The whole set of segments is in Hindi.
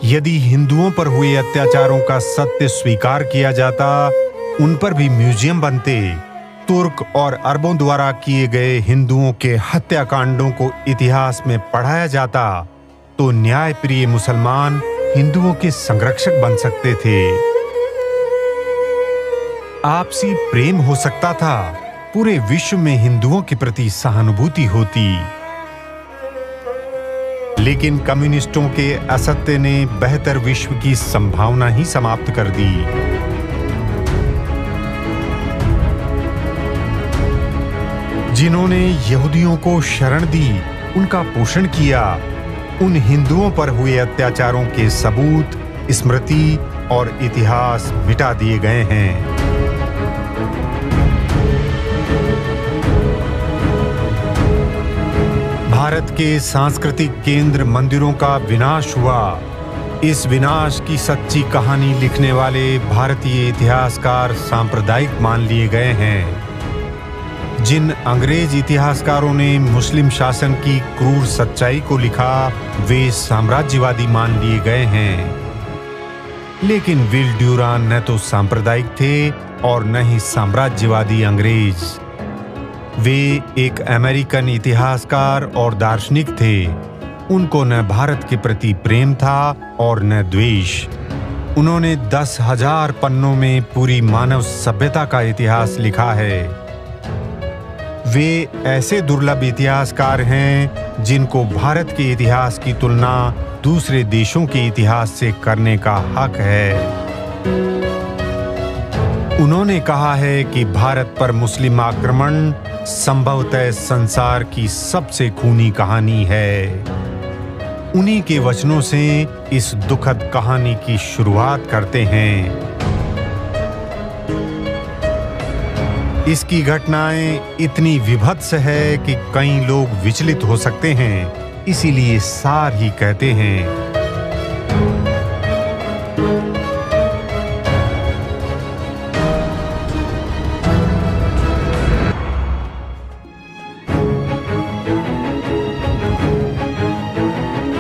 यदि हिंदुओं पर हुए अत्याचारों का सत्य स्वीकार किया जाता, उन पर भी म्यूजियम बनते। तुर्क और अरबों द्वारा किए गए हिंदुओं के हत्याकांडों को इतिहास में पढ़ाया जाता, तो न्यायप्रिय मुसलमान हिंदुओं के संरक्षक बन सकते थे। आपसी प्रेम हो सकता था, पूरे विश्व में हिंदुओं के प्रति सहानुभूति होती। लेकिन कम्युनिस्टों के असत्य ने बेहतर विश्व की संभावना ही समाप्त कर दी। जिन्होंने यहूदियों को शरण दी, उनका पोषण किया, उन हिंदुओं पर हुए अत्याचारों के सबूत, स्मृति और इतिहास मिटा दिए गए हैं। भारत के सांस्कृतिक केंद्र मंदिरों का विनाश हुआ। इस विनाश की सच्ची कहानी लिखने वाले भारतीय इतिहासकार सांप्रदायिक मान लिए गए हैं। जिन अंग्रेज इतिहासकारों ने मुस्लिम शासन की क्रूर सच्चाई को लिखा, वे साम्राज्यवादी मान लिए गए हैं। लेकिन विल ड्यूरान न तो सांप्रदायिक थे और न ही साम्राज्यवादी अंग्रेज। वे एक अमेरिकन इतिहासकार और दार्शनिक थे। उनको न भारत के प्रति प्रेम था और न द्वेष। उन्होंने 10,000 पन्नों में पूरी मानव सभ्यता का इतिहास लिखा है। वे ऐसे दुर्लभ इतिहासकार हैं जिनको भारत के इतिहास की तुलना दूसरे देशों के इतिहास से करने का हक है। उन्होंने कहा है कि भारत पर मुस्लिम आक्रमण संभवतः संसार की सबसे खूनी कहानी है। उन्हीं के वचनों से इस दुखद कहानी की शुरुआत करते हैं। इसकी घटनाएं इतनी विभत्स है कि कई लोग विचलित हो सकते हैं, इसीलिए सार ही कहते हैं।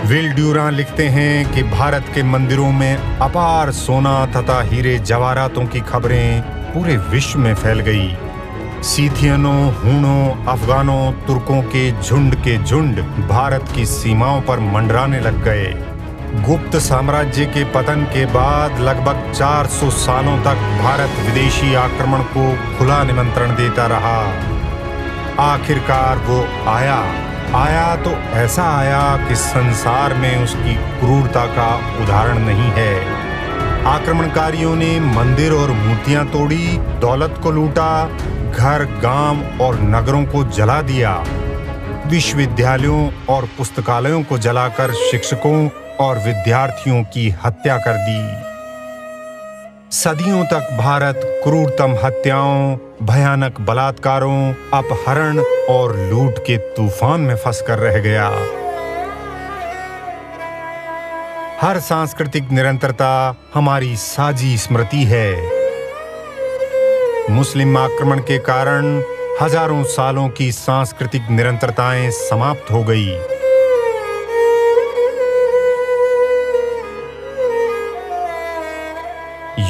विल ड्यूरान लिखते हैं कि भारत के मंदिरों में अपार सोना तथा हीरे जवाहरातों की खबरें पूरे विश्व में फैल गई। सीथियनों, हूणों, अफगानों, तुर्कों के झुंड भारत की सीमाओं पर मंडराने लग गए। गुप्त साम्राज्य के पतन के बाद लगभग 400 सालों तक भारत विदेशी आक्रमण को खुला निमंत्रण देता रहा। आखिरकार वो आया तो ऐसा आया कि संसार में उसकी क्रूरता का उदाहरण नहीं है। आक्रमणकारियों ने मंदिर और मूर्तियां तोड़ी, दौलत को लूटा, घर, गांव और नगरों को जला दिया। विश्वविद्यालयों और पुस्तकालयों को जलाकर शिक्षकों और विद्यार्थियों की हत्या कर दी। सदियों तक भारत क्रूरतम हत्याओं, भयानक बलात्कारों, अपहरण और लूट के तूफान में फंसकर रह गया। हर सांस्कृतिक निरंतरता हमारी साझी स्मृति है। मुस्लिम आक्रमण के कारण हजारों सालों की सांस्कृतिक निरंतरताएं समाप्त हो गई।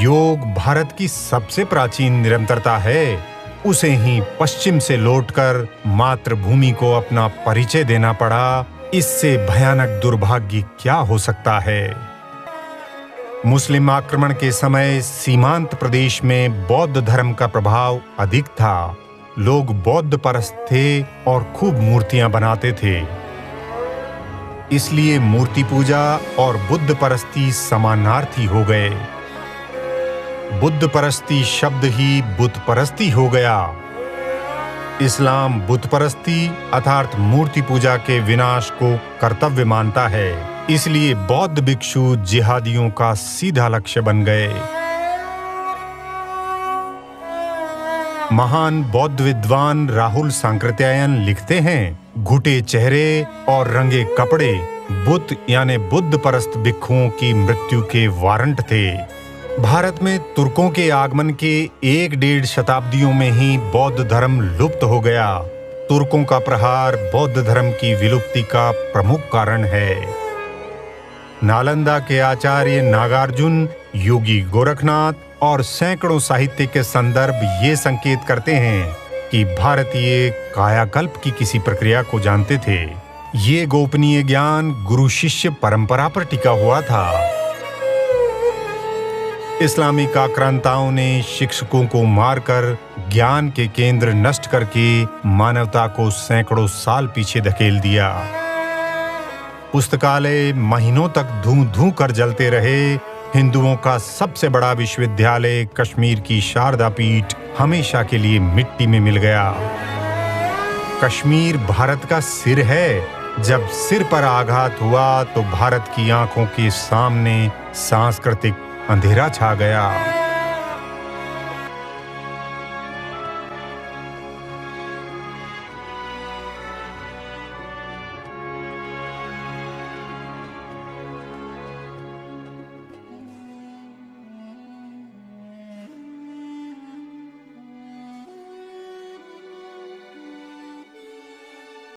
योग भारत की सबसे प्राचीन निरंतरता है। उसे ही पश्चिम से लौटकर मातृभूमि को अपना परिचय देना पड़ा। इससे भयानक दुर्भाग्य क्या हो सकता है। मुस्लिम आक्रमण के समय सीमांत प्रदेश में बौद्ध धर्म का प्रभाव अधिक था। लोग बौद्ध परस्त थे और खूब मूर्तियां बनाते थे। इसलिए मूर्ति पूजा और बुद्ध परस्ती समानार्थी हो गए। बुद्ध परस्ती शब्द ही बुत परस्ती हो गया। इस्लाम बुत परस्ती अर्थात मूर्ति पूजा के विनाश को कर्तव्य मानता है। इसलिए बौद्ध भिक्षु जिहादियों का सीधा लक्ष्य बन गए। महान बौद्ध विद्वान राहुल सांकृत्यायन लिखते हैं, घुटे चेहरे और रंगे कपड़े बुत यानी बुद्ध परस्त भिक्षुओं की मृत्यु के वारंट थे। भारत में तुर्कों के आगमन के 1-1.5 शताब्दियों में ही बौद्ध धर्म लुप्त हो गया। तुर्कों का प्रहार बौद्ध धर्म की विलुप्ति का प्रमुख कारण है। नालंदा के आचार्य नागार्जुन, योगी गोरखनाथ और सैकड़ों साहित्य के संदर्भ ये संकेत करते हैं कि भारतीय कायाकल्प की किसी प्रक्रिया को जानते थे। ये गोपनीय ज्ञान गुरु शिष्य परंपरा पर टिका हुआ था। इस्लामिक आक्रांताओं ने शिक्षकों को मारकर ज्ञान के केंद्र नष्ट करके मानवता को सैकड़ों साल पीछे धकेल दिया। पुस्तकालय महीनों तक धूं धूं कर जलते रहे। हिंदुओं का सबसे बड़ा विश्वविद्यालय कश्मीर की शारदा पीठ हमेशा के लिए मिट्टी में मिल गया। कश्मीर भारत का सिर है। जब सिर पर आघात हुआ तो भारत की आंखों के सामने सांस्कृतिक अंधेरा छा गया।